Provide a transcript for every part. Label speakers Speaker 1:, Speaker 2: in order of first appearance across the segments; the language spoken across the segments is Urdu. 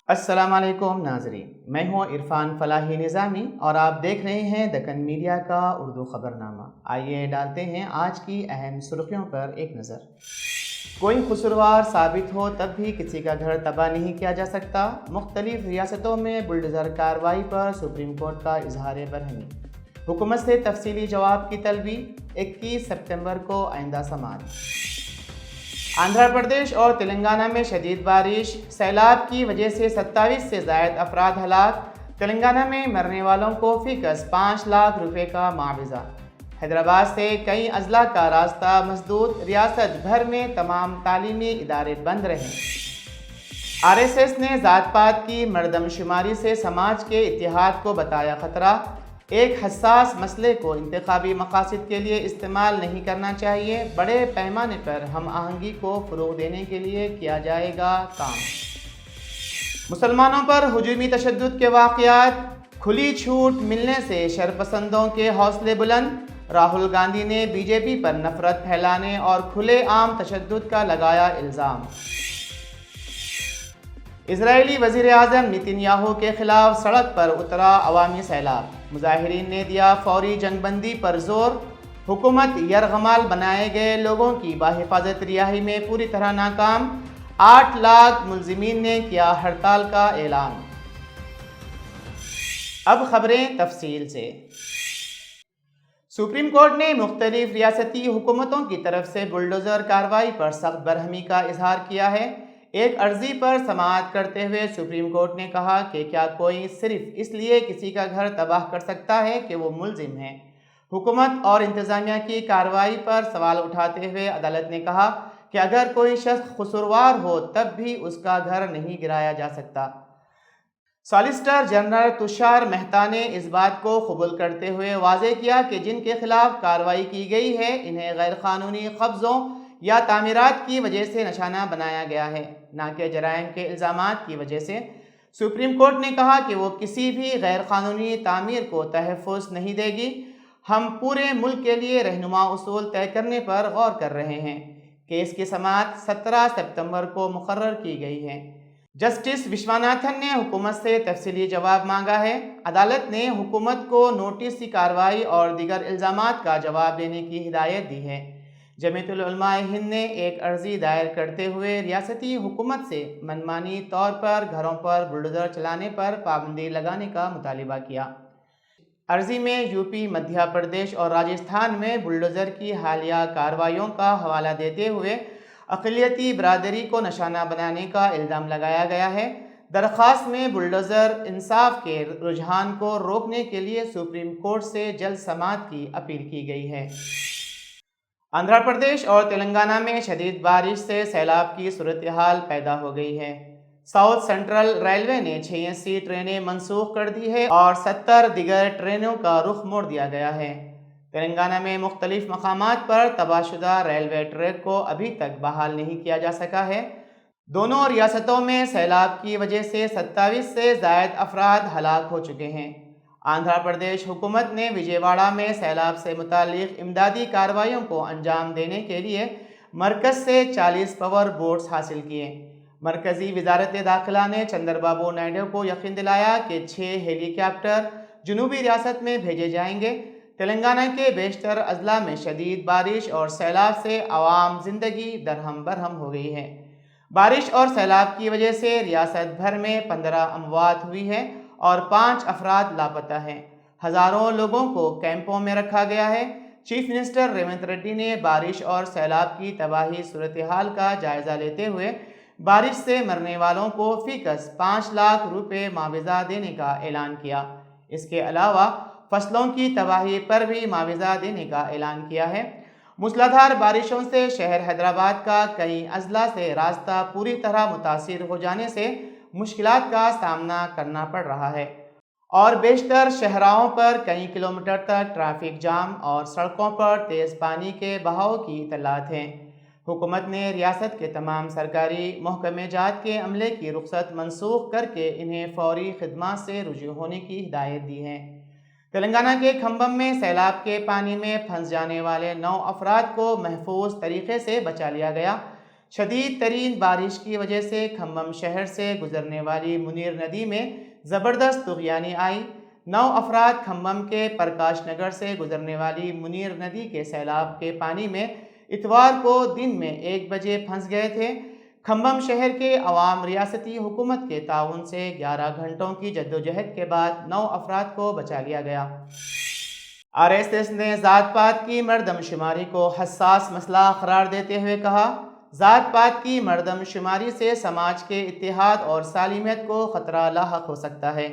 Speaker 1: السلام علیکم ناظرین، میں ہوں عرفان فلاحی نظامی اور آپ دیکھ رہے ہیں دکن میڈیا کا اردو خبرنامہ۔ آئیے ڈالتے ہیں آج کی اہم سرخیوں پر ایک نظر۔ کوئی قصوروار ثابت ہو تب بھی کسی کا گھر تباہ نہیں کیا جا سکتا۔ مختلف ریاستوں میں بلڈوزر کارروائی پر سپریم کورٹ کا اظہار برہمی۔ حکومت سے تفصیلی جواب کی طلبی، 21 ستمبر کو آئندہ سماعت۔ آندھرا پردیش اور تلنگانہ میں شدید بارش، سیلاب کی وجہ سے 27 سے زائد افراد ہلاک۔ تلنگانہ میں مرنے والوں کو فی کس 5 لاکھ روپے کا معاوضہ۔ حیدرآباد سے کئی اضلاع کا راستہ مسدود، ریاست بھر میں تمام تعلیمی ادارے بند رہے۔ RSS نے ذات پات کی مردم شماری سے سماج کے اتحاد کو بتایا خطرہ۔ ایک حساس مسئلے کو انتخابی مقاصد کے لیے استعمال نہیں کرنا چاہیے، بڑے پیمانے پر ہم آہنگی کو فروغ دینے کے لیے کیا جائے گا کام۔ مسلمانوں پر ہجومی تشدد کے واقعات، کھلی چھوٹ ملنے سے شرپسندوں کے حوصلے بلند۔ راہل گاندھی نے BJP پر نفرت پھیلانے اور کھلے عام تشدد کا لگایا الزام۔ اسرائیلی وزیر اعظم نیتن یاہو کے خلاف سڑک پر اترا عوامی سیلاب۔ مظاہرین نے دیا فوری جنگ بندی پر زور۔ حکومت یرغمال بنائے گئے لوگوں کی بحفاظت رہائی میں پوری طرح ناکام۔ 8 لاکھ ملزمین نے کیا ہڑتال کا اعلان۔ اب خبریں تفصیل سے۔ سپریم کورٹ نے مختلف ریاستی حکومتوں کی طرف سے بلڈوزر کارروائی پر سخت برہمی کا اظہار کیا ہے۔ ایک عرضی پر سماعت کرتے ہوئے سپریم کورٹ نے کہا کہ کیا کوئی صرف اس لیے کسی کا گھر تباہ کر سکتا ہے کہ وہ ملزم ہے۔ حکومت اور انتظامیہ کی کارروائی پر سوال اٹھاتے ہوئے عدالت نے کہا کہ اگر کوئی شخص قصوروار ہو تب بھی اس کا گھر نہیں گرایا جا سکتا۔ سالیسیٹر جنرل تشار مہتا نے اس بات کو قبول کرتے ہوئے واضح کیا کہ جن کے خلاف کارروائی کی گئی ہے انہیں غیر قانونی قبضوں یا تعمیرات کی وجہ سے نشانہ بنایا گیا ہے، نہ کہ جرائم کے الزامات کی وجہ سے۔ سپریم کورٹ نے کہا کہ وہ کسی بھی غیر قانونی تعمیر کو تحفظ نہیں دے گی۔ ہم پورے ملک کے لیے رہنما اصول طے کرنے پر غور کر رہے ہیں۔ کیس کی سماعت 17 ستمبر کو مقرر کی گئی ہے۔ جسٹس وشواناتھن نے حکومت سے تفصیلی جواب مانگا ہے۔ عدالت نے حکومت کو نوٹس کارروائی اور دیگر الزامات کا جواب دینے کی ہدایت دی ہے۔ جمعیت العلماء ہند نے ایک عرضی دائر کرتے ہوئے ریاستی حکومت سے منمانی طور پر گھروں پر بلڈوزر چلانے پر پابندی لگانے کا مطالبہ کیا۔ عرضی میں UP، مدھیہ پردیش اور راجستھان میں بلڈوزر کی حالیہ کارروائیوں کا حوالہ دیتے ہوئے اقلیتی برادری کو نشانہ بنانے کا الزام لگایا گیا ہے۔ درخواست میں بلڈوزر انصاف کے رجحان کو روکنے کے لیے سپریم کورٹ سے جلد سماعت کی اپیل کی گئی ہے۔ آندھرا پردیش اور تلنگانہ میں شدید بارش سے سیلاب کی صورتحال پیدا ہو گئی ہے۔ ساؤتھ سینٹرل ریلوے نے 86 ٹرینیں منسوخ کر دی ہے اور 70 دیگر ٹرینوں کا رخ موڑ دیا گیا ہے۔ تلنگانہ میں مختلف مقامات پر تباہ شدہ ریلوے ٹریک کو ابھی تک بحال نہیں کیا جا سکا ہے۔ دونوں ریاستوں میں سیلاب کی وجہ سے 27 سے زائد افراد ہلاک ہو چکے ہیں۔ آندھرا پردیش حکومت نے وجے واڑہ میں سیلاب سے متعلق امدادی کارروائیوں کو انجام دینے کے لیے مرکز سے 40 پاور بوٹس حاصل کیے۔ مرکزی وزارت داخلہ نے چندر بابو نائیڈو کو یقین دلایا کہ 6 ہیلی کاپٹر جنوبی ریاست میں بھیجے جائیں گے۔ تلنگانہ کے بیشتر اضلاع میں شدید بارش اور سیلاب سے عوام زندگی درہم برہم ہو گئی ہے۔ بارش اور سیلاب کی وجہ سے ریاست بھر میں 15 اموات ہوئی ہے اور 5 افراد لاپتہ ہیں۔ ہزاروں لوگوں کو کیمپوں میں رکھا گیا ہے۔ چیف منسٹر ریونت ریڈی نے بارش اور سیلاب کی تباہی صورتحال کا جائزہ لیتے ہوئے بارش سے مرنے والوں کو فی کس 5 لاکھ روپے معاوضہ دینے کا اعلان کیا۔ اس کے علاوہ فصلوں کی تباہی پر بھی معاوضہ دینے کا اعلان کیا ہے۔ موسلادھار بارشوں سے شہر حیدرآباد کا کئی اضلاع سے راستہ پوری طرح متاثر ہو جانے سے مشکلات کا سامنا کرنا پڑ رہا ہے اور بیشتر شاہراہوں پر کئی کلومیٹر تک ٹریفک جام اور سڑکوں پر تیز پانی کے بہاؤ کی اطلاعات ہیں۔ حکومت نے ریاست کے تمام سرکاری محکمہ جات کے عملے کی رخصت منسوخ کر کے انہیں فوری خدمات سے رجوع ہونے کی ہدایت دی ہے۔ تلنگانہ کے کھمبم میں سیلاب کے پانی میں پھنس جانے والے 9 افراد کو محفوظ طریقے سے بچا لیا گیا۔ شدید ترین بارش کی وجہ سے کھمم شہر سے گزرنے والی منیر ندی میں زبردست طغیانی آئی۔ 9 افراد کھمم کے پرکاش نگر سے گزرنے والی منیر ندی کے سیلاب کے پانی میں اتوار کو دن میں 1 بجے پھنس گئے تھے۔ کھمم شہر کے عوام ریاستی حکومت کے تعاون سے 11 گھنٹوں کی جدوجہد کے بعد 9 افراد کو بچا لیا گیا۔ RSS نے ذات پات کی مردم شماری کو حساس مسئلہ قرار دیتے ہوئے کہا، ذات پات کی مردم شماری سے سماج کے اتحاد اور سالمیت کو خطرہ لاحق ہو سکتا ہے۔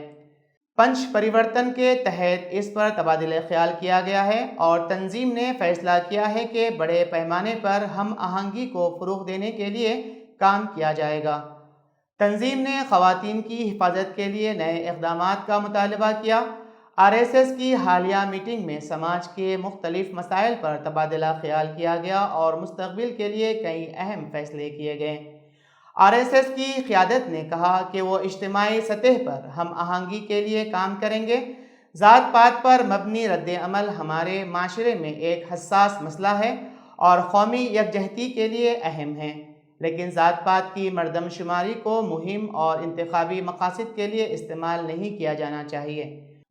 Speaker 1: پنچ پریورتن کے تحت اس پر تبادلہ خیال کیا گیا ہے اور تنظیم نے فیصلہ کیا ہے کہ بڑے پیمانے پر ہم آہنگی کو فروغ دینے کے لیے کام کیا جائے گا۔ تنظیم نے خواتین کی حفاظت کے لیے نئے اقدامات کا مطالبہ کیا۔ RSS کی حالیہ میٹنگ میں سماج کے مختلف مسائل پر تبادلہ خیال کیا گیا اور مستقبل کے لیے کئی اہم فیصلے کیے گئے۔ RSS کی قیادت نے کہا کہ وہ اجتماعی سطح پر ہم آہنگی کے لیے کام کریں گے۔ ذات پات پر مبنی رد عمل ہمارے معاشرے میں ایک حساس مسئلہ ہے اور قومی یکجہتی کے لیے اہم ہے، لیکن ذات پات کی مردم شماری کو مہم اور انتخابی مقاصد کے لیے استعمال نہیں کیا جانا چاہیے۔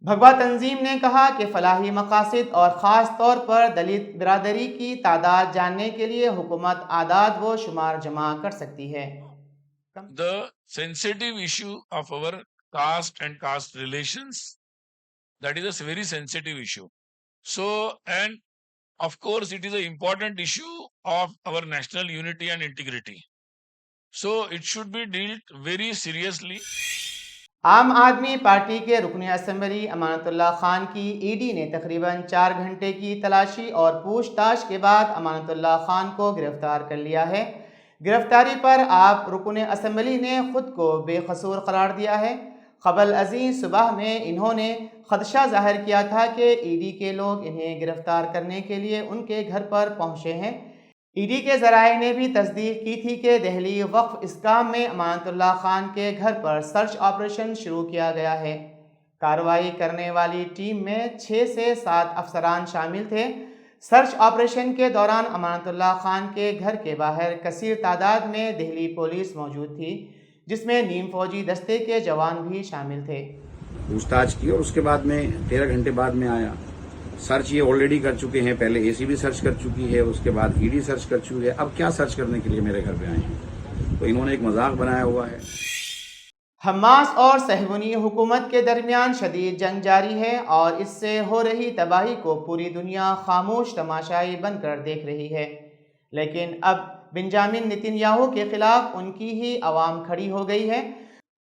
Speaker 1: بھگوا تنظیم نے کہا کہ فلاحی مقاصد اور خاص طور پر دلت برادری کی تعداد جاننے کے لیے حکومت اعداد و شمار جمع کر سکتی ہے۔
Speaker 2: The sensitive issue of our caste and caste relations, that is a very sensitive issue. So, and of course, it is an important issue of our national unity and integrity. So, it should be dealt very seriously.
Speaker 1: عام آدمی پارٹی کے رکن اسمبلی امانت اللہ خان کی ED نے تقریباً 4 گھنٹے کی تلاشی اور پوچھ تاچھ کے بعد امانت اللہ خان کو گرفتار کر لیا ہے۔ گرفتاری پر آپ رکن اسمبلی نے خود کو بے قصور قرار دیا ہے۔ قبل ازیں صبح میں انہوں نے خدشہ ظاہر کیا تھا کہ ED کے لوگ انہیں گرفتار کرنے کے لیے ان کے گھر پر پہنچے ہیں۔ ED کے ذرائع نے بھی تصدیق کی تھی کہ دہلی وقف اسکام میں امانت اللہ خان کے گھر پر سرچ آپریشن شروع کیا گیا ہے۔ کارروائی کرنے والی ٹیم میں 6 سے 7 افسران شامل تھے۔ سرچ آپریشن کے دوران امانت اللہ خان کے گھر کے باہر کثیر تعداد میں دہلی پولیس موجود تھی، جس میں نیم فوجی دستے کے جوان بھی شامل تھے۔
Speaker 3: پوچھ تاچھ کی اور اس کے بعد میں 13 گھنٹے بعد میں آیا۔ سرچ یہ آلریڈی کر چکے ہیں، پہلے AC بھی سرچ کر چکی ہے، اس کے بعد ED سرچ کر چکی ہے، اب کیا سرچ کرنے کے لیے میرے گھر پہ آئے ہیں؟ تو انہوں نے ایک مذاق بنایا ہوا ہے۔
Speaker 1: حماس اور صہیونی حکومت کے درمیان شدید جنگ جاری ہے اور اس سے ہو رہی تباہی کو پوری دنیا خاموش تماشائی بن کر دیکھ رہی ہے، لیکن اب بنجامن نتن یاہو کے خلاف ان کی ہی عوام کھڑی ہو گئی ہے۔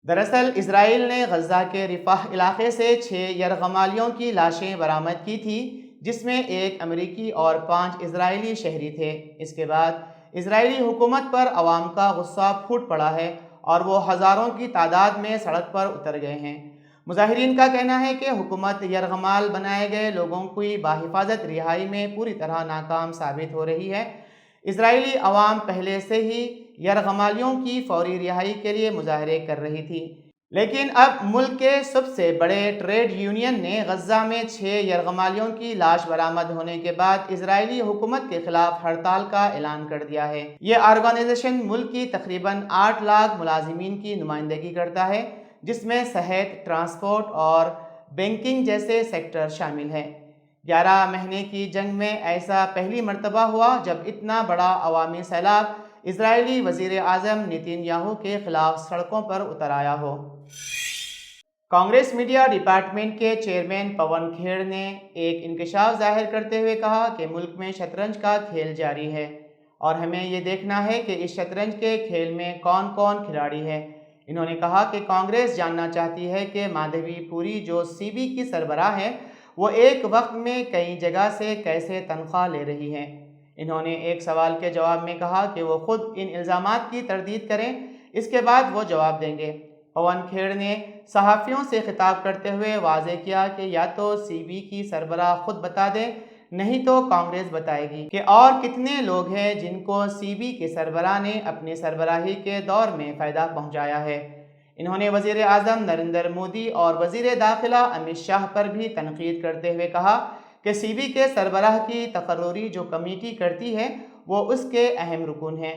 Speaker 1: دراصل اسرائیل نے غزہ کے رفح علاقے سے 6 یرغمالیوں کی لاشیں برآمد کی تھی، جس میں 1 امریکی اور 5 اسرائیلی شہری تھے۔ اس کے بعد اسرائیلی حکومت پر عوام کا غصہ پھوٹ پڑا ہے اور وہ ہزاروں کی تعداد میں سڑک پر اتر گئے ہیں۔ مظاہرین کا کہنا ہے کہ حکومت یرغمال بنائے گئے لوگوں کی بحفاظت رہائی میں پوری طرح ناکام ثابت ہو رہی ہے۔ اسرائیلی عوام پہلے سے ہی یرغمالیوں کی فوری رہائی کے لیے مظاہرے کر رہی تھی، لیکن اب ملک کے سب سے بڑے ٹریڈ یونین نے غزہ میں 6 یرغمالیوں کی لاش برآمد ہونے کے بعد اسرائیلی حکومت کے خلاف ہڑتال کا اعلان کر دیا ہے۔ یہ آرگنائزیشن ملک کی تقریباً 8 لاکھ ملازمین کی نمائندگی کرتا ہے، جس میں صحت، ٹرانسپورٹ اور بینکنگ جیسے سیکٹر شامل ہیں۔ 11 مہینے کی جنگ میں ایسا پہلی مرتبہ ہوا جب اتنا بڑا عوامی سیلاب اسرائیلی وزیر اعظم نتن یاہو کے خلاف سڑکوں پر اتر آیا ہو۔ کانگریس میڈیا ڈپارٹمنٹ کے چیئرمین پون کھیڑ نے ایک انکشاف ظاہر کرتے ہوئے کہا کہ ملک میں شطرنج کا کھیل جاری ہے اور ہمیں یہ دیکھنا ہے کہ اس شطرنج کے کھیل میں کون کون کھلاڑی ہے۔ انہوں نے کہا کہ کانگریس جاننا چاہتی ہے کہ مادھوی پوری جو CB کی سربراہ ہے، وہ ایک وقت میں کئی جگہ سے کیسے تنخواہ لے رہی ہے۔ انہوں نے ایک سوال کے جواب میں کہا کہ وہ خود ان الزامات کی تردید کریں، اس کے بعد وہ جواب دیں گے۔ پون کھیڑ نے صحافیوں سے خطاب کرتے ہوئے واضح کیا کہ یا تو CB کی سربراہ خود بتا دیں، نہیں تو کانگریس بتائے گی کہ اور کتنے لوگ ہیں جن کو CB کے سربراہ نے اپنی سربراہی کے دور میں فائدہ پہنچایا ہے۔ انہوں نے وزیر اعظم نریندر مودی اور وزیر داخلہ امت شاہ پر بھی تنقید کرتے ہوئے کہا کہ CB کے سربراہ کی تقرری جو کمیٹی کرتی ہے وہ اس کے اہم رکن ہیں۔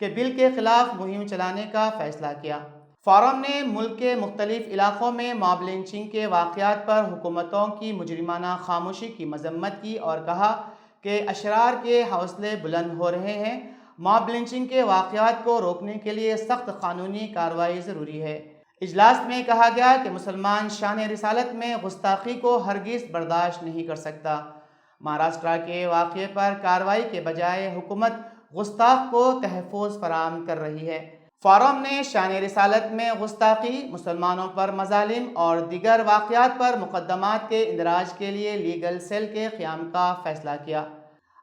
Speaker 1: کہ بل کے خلاف مہم چلانے کا فیصلہ کیا۔ فورم نے ملک کے مختلف علاقوں میں ماب لنچنگ کے واقعات پر حکومتوں کی مجرمانہ خاموشی کی مذمت کی اور کہا کہ اشرار کے حوصلے بلند ہو رہے ہیں۔ ماب لنچنگ کے واقعات کو روکنے کے لیے سخت قانونی کارروائی ضروری ہے۔ اجلاس میں کہا گیا کہ مسلمان شان رسالت میں گستاخی کو ہرگز برداشت نہیں کر سکتا۔ مہاراشٹرا کے واقعے پر کارروائی کے بجائے حکومت گستاخ کو تحفظ فراہم کر رہی ہے۔ فورم نے شان رسالت میں گستاخی، مسلمانوں پر مظالم اور دیگر واقعات پر مقدمات کے اندراج کے لیے لیگل سیل کے قیام کا فیصلہ کیا۔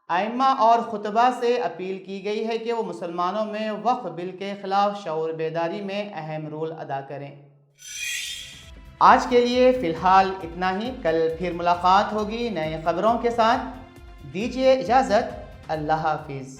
Speaker 1: ائمہ اور خطباء سے اپیل کی گئی ہے کہ وہ مسلمانوں میں وقف بل کے خلاف شعور بیداری میں اہم رول ادا کریں۔ آج کے لیے فی الحال اتنا ہی، کل پھر ملاقات ہوگی نئے خبروں کے ساتھ۔ دیجیے اجازت، اللہ حافظ۔